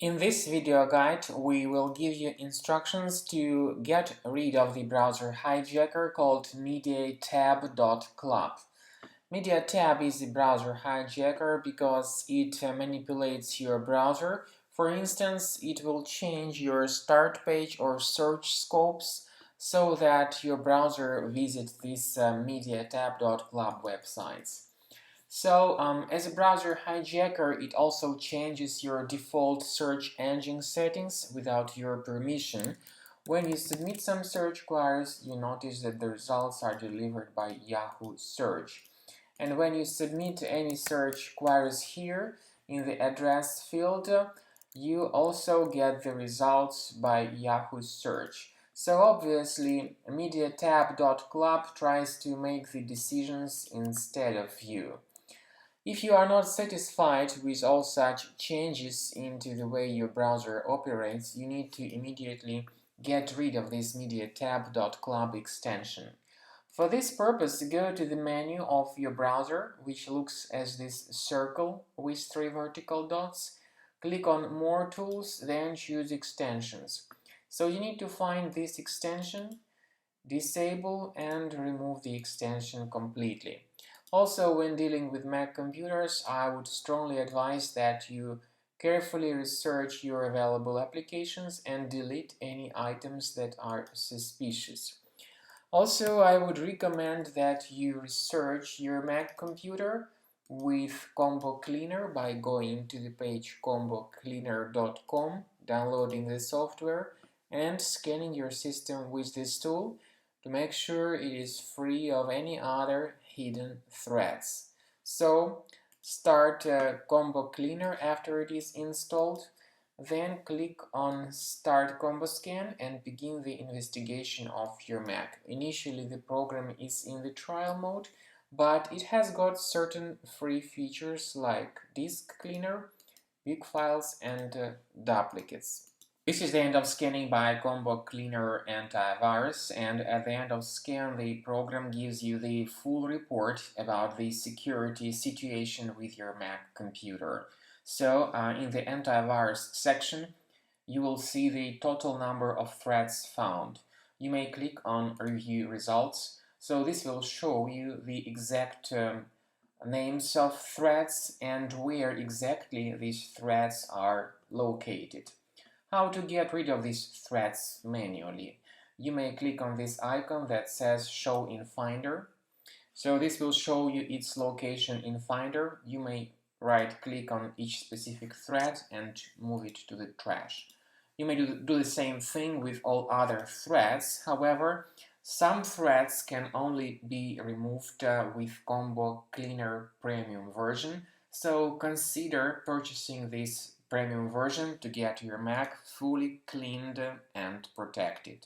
In this video guide, we will give you instructions to get rid of the browser hijacker called Mediatab.club. Mediatab is a browser hijacker because it manipulates your browser. For instance, it will change your start page or search scopes so that your browser visits these Mediatab.club websites. So, as a browser hijacker, it also changes your default search engine settings without your permission. When you submit some search queries, you notice that the results are delivered by Yahoo Search. And when you submit any search queries here in the address field, you also get the results by Yahoo Search. So obviously, Mediatab.club tries to make the decisions instead of you. If you are not satisfied with all such changes into the way your browser operates, you need to immediately get rid of this Mediatab.club extension. For this purpose, go to the menu of your browser, which looks as this circle with 3 vertical dots. Click on More Tools, then choose Extensions. So you need to find this extension, disable and remove the extension completely. Also, when dealing with Mac computers, I would strongly advise that you carefully research your available applications and delete any items that are suspicious. Also, I would recommend that you research your Mac computer with Combo Cleaner by going to the page combocleaner.com, downloading the software, and scanning your system with this tool to make sure it is free of any other hidden threats. So, start Combo Cleaner after it is installed. Then click on Start Combo Scan and begin the investigation of your Mac. Initially, the program is in the trial mode, but it has got certain free features like disk cleaner, big files, and duplicates. This is the end of scanning by Combo Cleaner Antivirus, and at the end of scan, the program gives you the full report about the security situation with your Mac computer. So, in the antivirus section, you will see the total number of threats found. You may click on Review Results. So this will show you the exact names of threats and where exactly these threats are located. How to get rid of these threats manually? You may click on this icon that says Show in Finder. So this will show you its location in Finder. You may right-click on each specific threat and move it to the trash. You may do the same thing with all other threads. However, some threads can only be removed with Combo Cleaner Premium version, so consider purchasing this premium version to get your Mac fully cleaned and protected.